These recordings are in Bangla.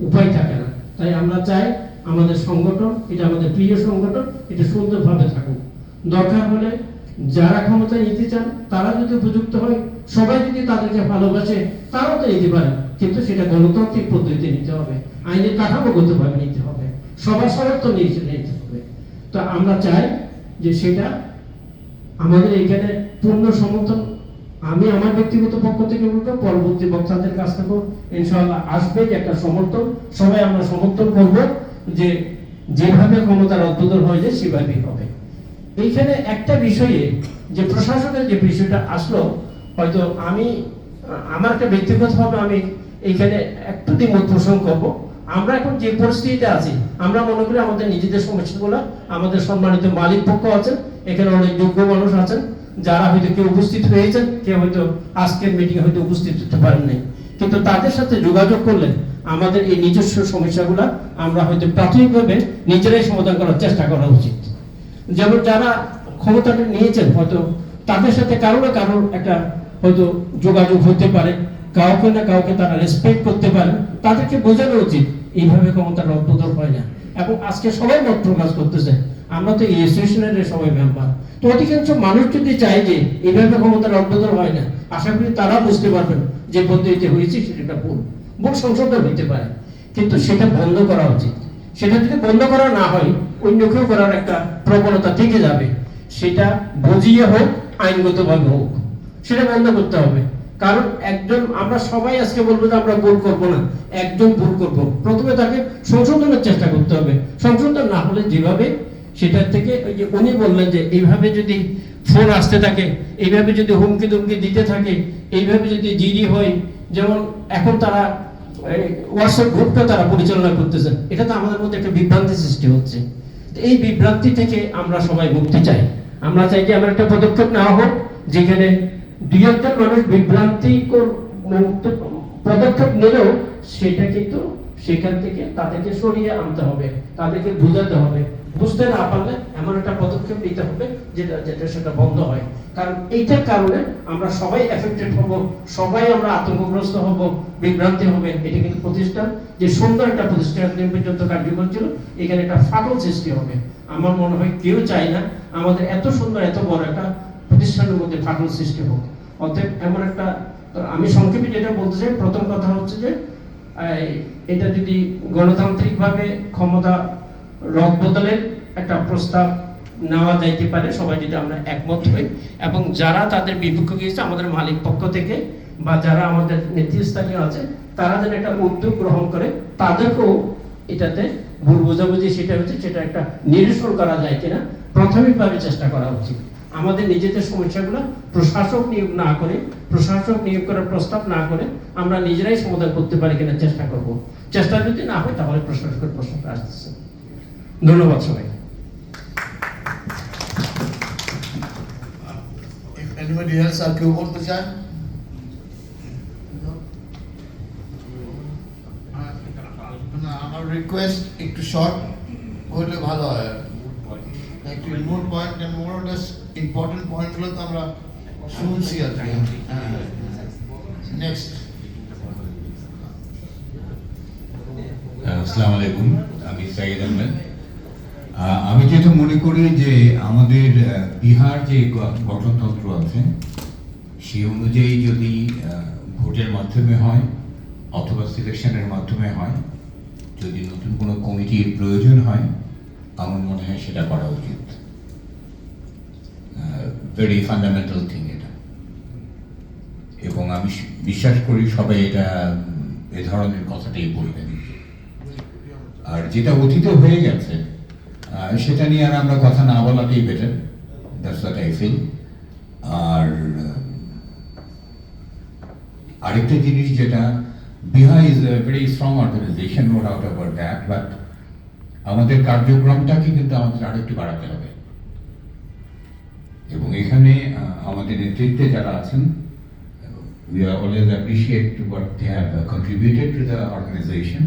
উপায় থাকে না। তাই আমরা চাই আমাদের সংগঠন, এটা আমাদের প্রিয় সংগঠন, এটা সুন্দরভাবে থাকুক। দরকার হলে যারা ক্ষমতা নিতে চান তারা যদি উপযুক্ত হয়, সবাই যদি তাদেরকে ভালোবাসে, তারাও তো নিতে পারে, কিন্তু সেটা গণতান্ত্রিক পদ্ধতিতে নিতে হবে, আইনের কাঠামোগতভাবে নিতে হবে, সবার সমর্থন নিয়ে নিতে হবে। তো আমরা চাই যে সেটা আমাদের এখানে পূর্ণ সমর্থন। আমি আমার ব্যক্তিগত পক্ষ থেকে বলবো, পরবর্তী বক্তাদের কাছ থেকেও ইনশাআল্লাহ আসবে যে একটা সমর্থন, সবাই আমরা সমর্থন করব যে যেভাবে ক্ষমতার অদ্ভুত হয়ে যায় সেভাবেই হবে। এইখানে একটা বিষয়ে যে প্রশাসনের যে বিষয়টা আসলো, হয়তো আমার একটা ব্যক্তিগতভাবে আমি এইখানে একটু দ্বিমত পোষণ করবো। আমরা এখন যে পরিস্থিতিতে আছি, আমরা মনে করি আমাদের নিজেদের সমস্যাগুলো, আমাদের সম্মানিত মালিক পক্ষ আছেন, এখানে অনেক যোগ্য মানুষ আছেন, যারা হয়তো কেউ উপস্থিত হয়েছেন, কেউ হয়তো আজকের মিটিংয়ে হয়তো উপস্থিত হতে পারেন নাই, কিন্তু তাদের সাথে যোগাযোগ করলে আমাদের এই নিজস্ব সমস্যাগুলো আমরা হয়তো প্রাথমিকভাবে নিজেরাই সমাধান করার চেষ্টা করা উচিত। যেমন যারা ক্ষমতাটা নিয়েছেন, হয়তো তাদের সাথে কারো না কারোর একটা হয়তো যোগাযোগ হতে পারে, কাউকে না কাউকে তারা রেসপেক্ট করতে পারে, তাদেরকে বোঝানো উচিত এইভাবে ক্ষমতার অপব্যবহার হয় না। এবং আজকে সবাই মত প্রকাশ করতেছে, আমরা তো এই অ্যাসোসিয়েশনের সবাই মেম্বার, তো অধিকাংশ মানুষ যদি চায় যে এইভাবে ক্ষমতার অপব্যবহার হয় না, আশা করি তারা বুঝতে পারবেন যে পদ্ধতিতে হয়েছে সেটা ভুল সংশোধন হইতে পারে, কিন্তু সেটা বন্ধ করা উচিত। সেটা যদি বন্ধ করা না হয়, অন্য কেউ করার একটা প্রবণতা থেকে যাবে, সেটা বুঝিয়ে হোক আইনগতভাবে হোক, সেটা বন্ধ করতে হবে। কারণ একজন, আমরা সবাই আজকে বলবো যে আমরা ভুল করবো না, একজন ভুল করবো, প্রথমে তাকে সংশোধনের চেষ্টা করতে হবে। সংশোধন না হলে যেভাবে সেটার থেকে, ওই যে উনি বললেন যে এইভাবে যদি ফোন আসতে থাকে, এইভাবে যদি হুমকি দুমকি দিতে থাকে, এইভাবে যদি জিডি হয়, যেমন এখন তারা হোয়াটসঅ্যাপ গ্রুপটা তারা পরিচালনা করতেছেন, এটা তো আমাদের মধ্যে একটা বিভ্রান্তি সৃষ্টি হচ্ছে। এই বিভ্রান্তি থেকে আমরা সবাই মুক্তি চাই। আমরা চাই যে আমার একটা পদক্ষেপ নেওয়া হোক, যেখানে দুই একজন মানুষ বিভ্রান্তিকর পদক্ষেপ নিলেও সেটা কিন্তু সেখান থেকে তাদেরকে সরিয়ে আনতে হবে, তাদেরকে বুঝাতে হবে। বুঝতে না পারলে এমন একটা পদক্ষেপ নিতে হবে যেটা সেটা বন্ধ হয়। কারণ এইটার কারণে আমরা সবাই এফেক্টেড হব, সবাই আমরা আতঙ্কগ্রস্ত হব, বিভ্রান্তি হবে। এটা কিন্তু প্রতিষ্ঠান, যে সুন্দর একটা প্রতিষ্ঠান পর্যন্ত কার্যকর ছিল, এখানে একটা ফাটল সৃষ্টি হবে। আমার মনে হয় কেউ চায় না আমাদের এত সুন্দর এত বড় একটা প্রতিষ্ঠানের মধ্যে ফাটল সৃষ্টি হোক। অতএব এমন একটা, আমি সংক্ষেপে যেটা বলতে চাই, প্রথম কথা হচ্ছে যে এটা যদি গণতান্ত্রিকভাবে ক্ষমতা রদবদলের একটা প্রস্তাব নেওয়া যাইতে পারে, সবাই যদি আমরা একমত হই, এবং যারা তাদের বিপক্ষে গিয়েছে আমাদের মালিক পক্ষ থেকে বা যারা আমাদের নেতৃস্থানীয় আছে, তারা যেন একটা উদ্যোগ গ্রহণ করে, তাদেরকেও এটাতে ভুল বোঝাবুঝি সেটা হচ্ছে, সেটা একটা নিরসন করা যায় কিনা প্রাথমিকভাবে চেষ্টা করা উচিত। আমাদের নিজেদের সমস্যাগুলো প্রশাসক নিয়োগ না করে, প্রশাসক নিয়োগ করার প্রস্তাব না করে আমরা নিজেরাই সমাধান করতে পারি কিনা চেষ্টা করব। চেষ্টা যদি না হয় তাহলে প্রশাসকের প্রশ্নটা আসতেছে। ধন্যবাদ সবাই। Anybody else আর কেউ বলতে চায়? না, আমার রিকোয়েস্ট একটু শর্ট হলে ভালো হয়, একটু more point and more or less important পয়েন্টগুলো তো আমরা শুনছি আর কি। নেক্সট। আসসালামু আলাইকুম, আমি সাইদ আহমেদ। আমি যেটা মনে করি যে আমাদের বিহার যে গঠনতন্ত্র আছে, সেই অনুযায়ী যদি ভোটের মাধ্যমে হয় অথবা সিলেকশনের মাধ্যমে হয়, যদি নতুন কোনো কমিটির প্রয়োজন হয়, আমার মনে হয় সেটা করা উচিত। ভেরি ফান্ডামেন্টাল থিং এটা, এবং আমি বিশ্বাস করি সবাই এটা এ ধরনের কথাটাই বলবেন। আর যেটা অতীত হয়ে গেছে সেটা নিয়ে আর আমরা কথা না বলাটাই better, that's what I feel. আর আরেকটা জিনিস যেটা, Bihar is a very strong organisation, no doubt about that, but আমাদের কার্যক্রমটাকে কিন্তু আমাদের আরেকটু বাড়াতে হবে। এবং এখানে আমাদের নেতৃত্বে যারা আছেন, we are always appreciate what they have contributed to the organization,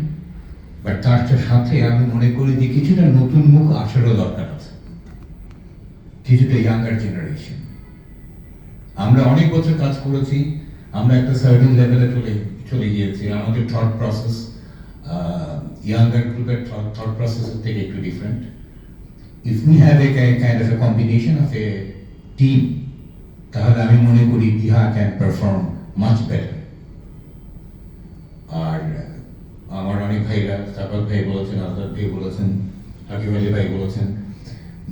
but তার সাথে আমি মনে করি যে কিছুটা নতুন মুখ আসারও দরকার আছে, কিছুটা ইয়াঙ্গার জেনারেশন। আমরা অনেক বছর কাজ করেছি, আমরা একটা সার্টেন লেভেলে চলে গিয়েছি, আমাদের থট প্রসেস ইয়াঙ্গার গ্রুপের থট প্রসেসের থেকে একটু different. If we have a kind of a combination of a team, তাহলে আমি মনে করি Bihar can perform much better. আর আমার অনেক ভাইরা, সাফাত ভাই বলেছেন, আজাদ ভাই বলেছেন, হাকিম আলী ভাই বলেছেন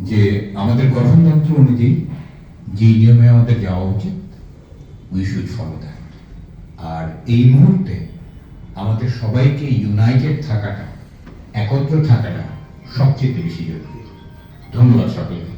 যে আমাদের গঠনতন্ত্র অনুযায়ী যে নিয়মে আমাদের যাওয়া উচিত, উই শুড ফলো দ্যাট। আর এই মুহূর্তে আমাদের সবাইকে ইউনাইটেড থাকাটা, একত্র থাকাটা সবচেয়ে বেশি জরুরি। ধন্যবাদ সকলকে।